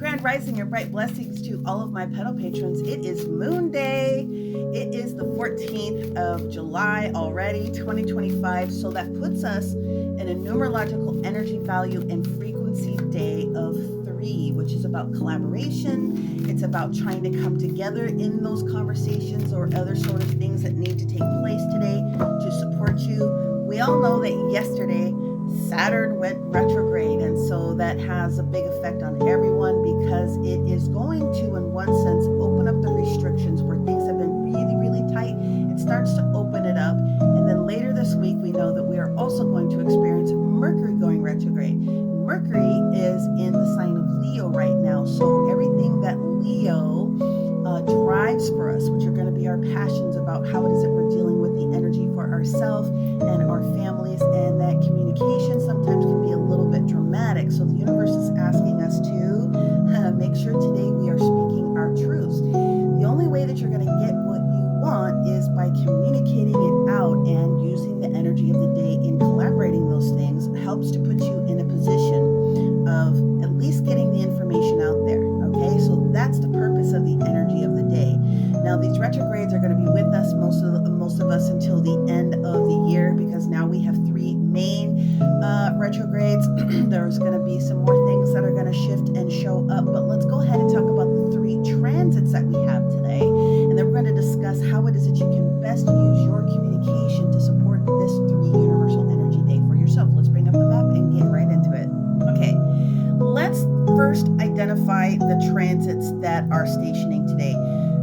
Grand Rising, your bright blessings to all of my pedal patrons. It is Moon Day. It is the 14th of July already, 2025. So that puts us in a numerological energy value and frequency day of 3, which is about collaboration. It's about trying to come together in those conversations or other sort of things that need to take place today to support you. We all know that yesterday Saturn went retrograde, and so that has a big effect on everyone because it is going to, in one sense, open up the restrictions where things have been really, really tight. It starts to open it up, and then later this week, we know that we are also going to experience Mercury going retrograde. Mercury is in the sign of Leo right now, so everything that Leo drives for us, which are going to be our passions about how it is that we're dealing with the energy for ourselves and our families, and that communication sometimes can be a little bit dramatic. So the universe is asking us to make sure today we are speaking our truths. The only way that you're going to get what you want is by communicating it out, and using the energy of the day in collaborating those things helps to put you in a position of at least getting the information out there. Okay, so that's the purpose of the energy of the day. Now, these retrogrades are going to be with us, most of us, until the end of the year, because now we have 3 main retrogrades. There's going to be some more things that are going to shift and show up, but let's go ahead and talk about the 3 transits that we have today, and then we're going to discuss how it is that you can best use your communication to support this 3 universal energy day for yourself. Let's bring up the map and get right into it. Okay, let's first identify the transits that are stationing today.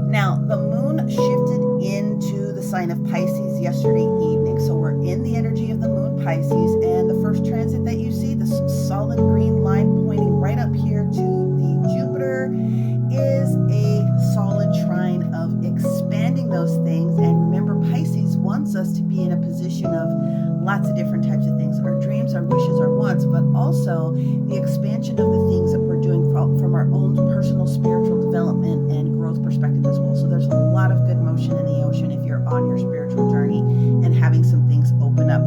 Now, the moon shifted into the sign of Pisces yesterday evening, so we're in the energy of the moon Pisces, and the first transit that you see, this solid green line pointing right up here to the Jupiter, is a solid trine of expanding those things. And remember, Pisces wants us to be in a position of lots of different types of things, our dreams, our wishes, our wants, but also the expansion of the things that we're doing from our own personal spiritual development and growth perspective as well. So there's a lot of good motion in the ocean if you're on your spiritual journey and having some things open up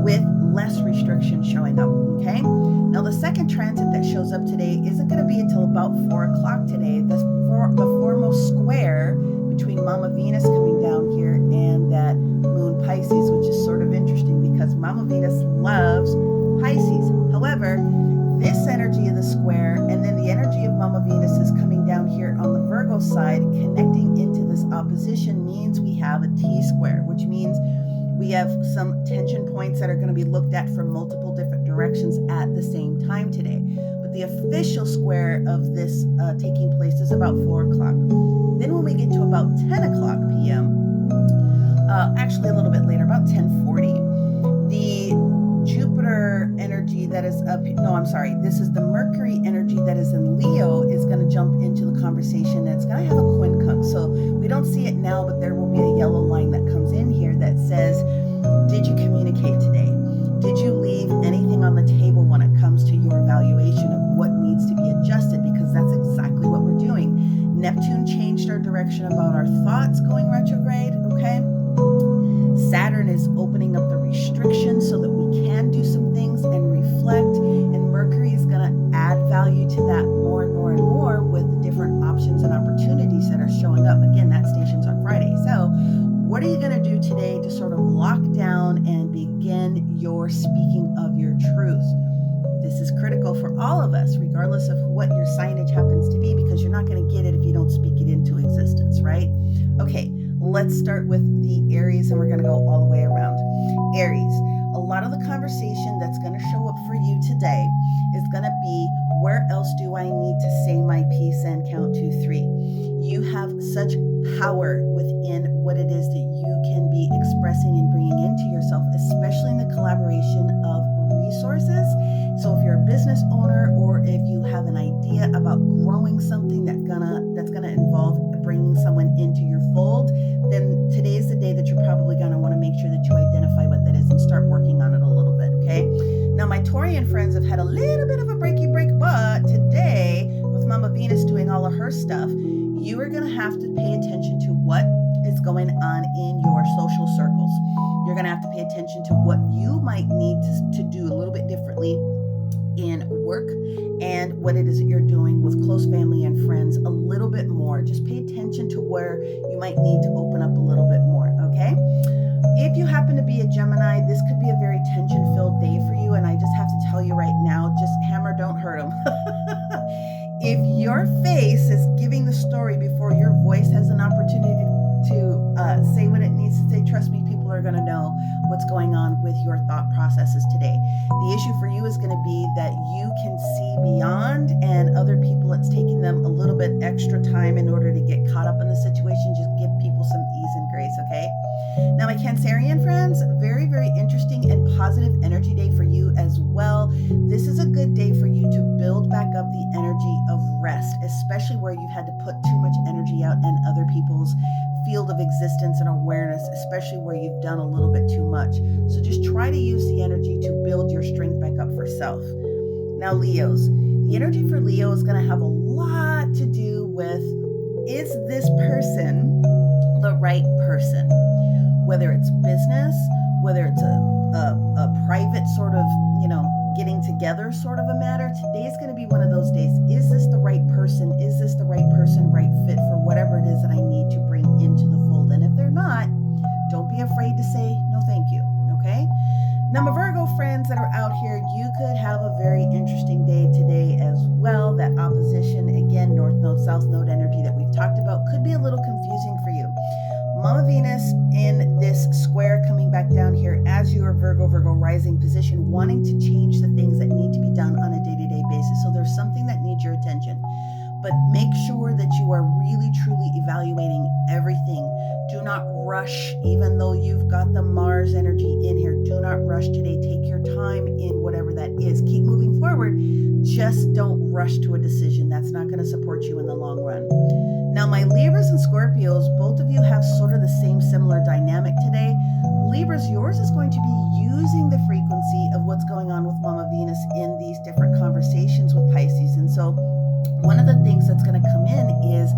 with less restriction showing up. Okay, now the second transit that shows up today isn't going to be until about 4 o'clock today. The foremost square between Mama Venus coming down here and that moon Pisces, which is sort of interesting because Mama Venus loves Pisces. However, this energy of the square and then the energy of Mama Venus is coming down here on the Virgo side, connecting into this opposition, means we have a T-square, which means we have some tension points that are going to be looked at from multiple different directions at the same time today. But the official square of this taking place is about 4 o'clock. Then when we get to about 10 o'clock p.m., actually a little bit later, about 10:40, the Jupiter energy that is up, this is the Mercury energy that is in Leo is going to jump into the conversation, and it's going to have a quincunx. So we don't see it now, but there will be a yellow line that comes in here that says, did you communicate today? Did you leave anything on the table when it comes to your evaluation of what needs to be adjusted? Because that's exactly what we're doing. Neptune changed our direction about our thoughts going retrograde, okay? Saturn is opening up the restrictions so that we can do some things and reflect, and Mercury is going to add value to that more and more and more with the different options and opportunities that are showing up. Again, that station's on Friday. So what are you going to do today to sort of lock down and begin your speaking of your truth? This is critical for all of us, regardless of what your signage happens to be, because you're not going to get it if you don't speak it into existence, right? Okay, let's start with the Aries, and we're going to go all the way around. Aries, a lot of the conversation that's going to show up for you today is going to be, where else do I need to say my piece and count to 3? You have such power within what it is that you can be expressing and bringing into yourself, especially in the collaboration of resources. So if you're a business owner, or if you have an idea about growing something that's gonna involve bringing someone into your fold, then today is the day that you're probably gonna want to make sure that you identify what that is and start working on it a little bit. Okay. Now, my Taurian friends have had a little bit of a break, but today, with Mama Venus doing all of her stuff, you are gonna have to pay attention to what is going on in your social circles. You're going to have to pay attention to what you might need to do a little bit differently in work and what it is that you're doing with close family and friends a little bit more. Just pay attention to where you might need to open up a little bit more, okay? If you happen to be a Gemini, this could be a very tension-filled day for you, and I just have to tell you right now, just hammer, don't hurt them. If your face is giving the story before your voice has an opportunity to say what it needs to say, trust me, people are going to know what's going on with your thought processes today. The issue for you is going to be that you can see beyond, and other people, it's taking them a little bit extra time in order to get caught up in the situation. Just give people some ease and grace, okay? Now, my Cancerian friends, very, very interesting and positive energy day for you as well. This is a good day for you to build back up the energy of rest, especially where you've had to put too much energy out in other people's field of existence and awareness, especially where you've done a little bit too much. So just try to use the energy to build your strength back up for self. Now, Leos, the energy for Leo is going to have a lot to do with, is this person the right person? Whether it's business, whether it's a private sort of, getting together sort of a matter, today is going to be one of those days. Is this the right person? Is this the right person, right fit for whatever it is that I need to bring into the fold? And if they're not, don't be afraid to say no thank you, okay? Now, my Virgo friends that are out here, you could have a very interesting day today as well. That opposition, again, North Node, South Node energy that we've talked about could be a little confusing for you. Mama Venus in this square coming back down here as your Virgo rising position, wanting to change the things that need to be done on a day-to-day basis. So there's something that needs your attention. But make sure that you are really, truly evaluating everything. Do not rush, even though you've got the Mars energy in here. Do not rush today. Take your time in whatever that is. Keep moving forward. Just don't rush to a decision. That's not going to support you in the long run. Now, my Libras and Scorpios, both of you have sort of the same similar dynamic today. Libras, yours is going to be using the frequency of what's going on with Mama Venus in these different conversations with Pisces. And so one of the things that's going to come in is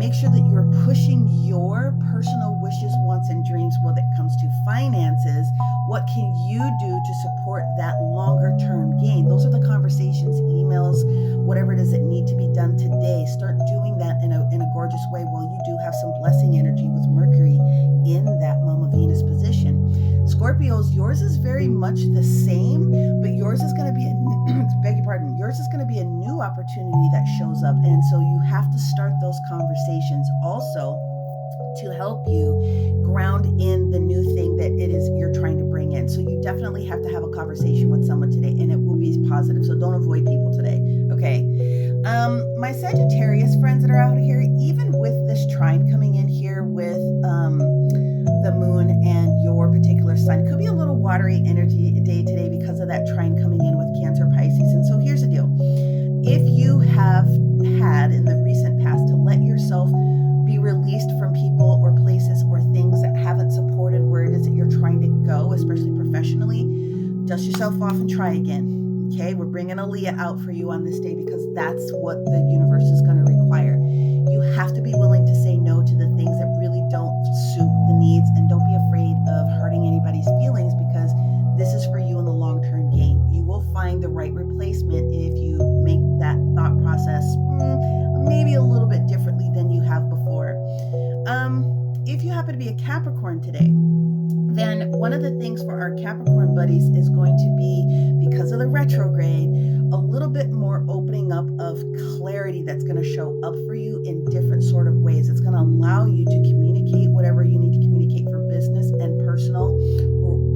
make sure that you're pushing your personal wishes, wants, and dreams when it comes to finances. What can you do to support that longer term gain? Those are the conversations, emails, whatever it is that need to be done today. Start doing that in a gorgeous way while you do have some blessing energy with Mercury in that Mama Venus position. Scorpios, yours is very much the same, but yours is going to be yours is going to be a new opportunity that shows up. And so you have to start those conversations also to help you ground in the new thing that it is you're trying to bring in. So you definitely have to have a conversation with someone today, and it will be positive. So don't avoid people today. Okay. My Sagittarius friends that are out here, even with this trine coming in here with the moon and your particular sign, could be a little watery energy day today because of that trine coming in with Cancer, Pisces. And so here's the deal. If you have had in the recent past to let yourself be released from people or places or things that haven't supported where it is that you're trying to go, especially professionally, dust yourself off and try again. Okay, we're bringing Aaliyah out for you on this day because that's what the universe is going to require. You have to be willing to say no to the things that really don't suit the needs, and don't be afraid of hurting anybody's feelings because this is for you in the long-term gain. You will find the right replacement if you make that thought process maybe a little bit differently than you have before. If you happen to be a Capricorn today, then one of the things for our Capricorn buddies is going to be, because of the retrograde, a little bit more opening up of clarity that's going to show up for you in different sort of ways. It's going to allow you to communicate whatever you need to communicate for business and personal.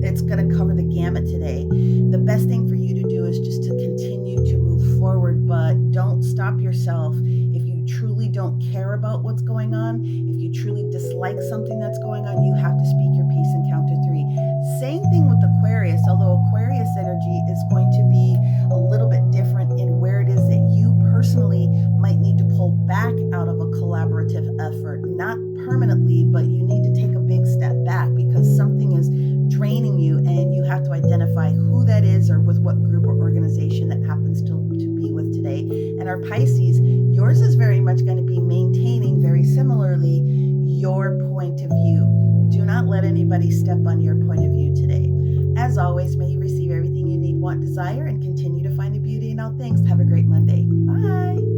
It's going to cover the gamut today. The best thing for you to do is just to continue to move forward, but don't stop yourself. If you truly don't care about what's going on, if you truly dislike something that's going on, you have to speak your piece and count to 3. Same thing with Aquarius, although Aquarius energy is going to be a little bit different in where it is that you personally might need to pull back out of a collaborative effort. Not permanently, but you need to take a big step back because something is draining you, and you have to identify who that is or with what group or organization that happens to be with today. And our Pisces, yours is very much going to be maintaining very similarly your point of view. Do not let anybody step on your point of view today. As always, may you receive everything you need, want, desire, and continue to find the beauty in all things. Have a great Monday. Bye.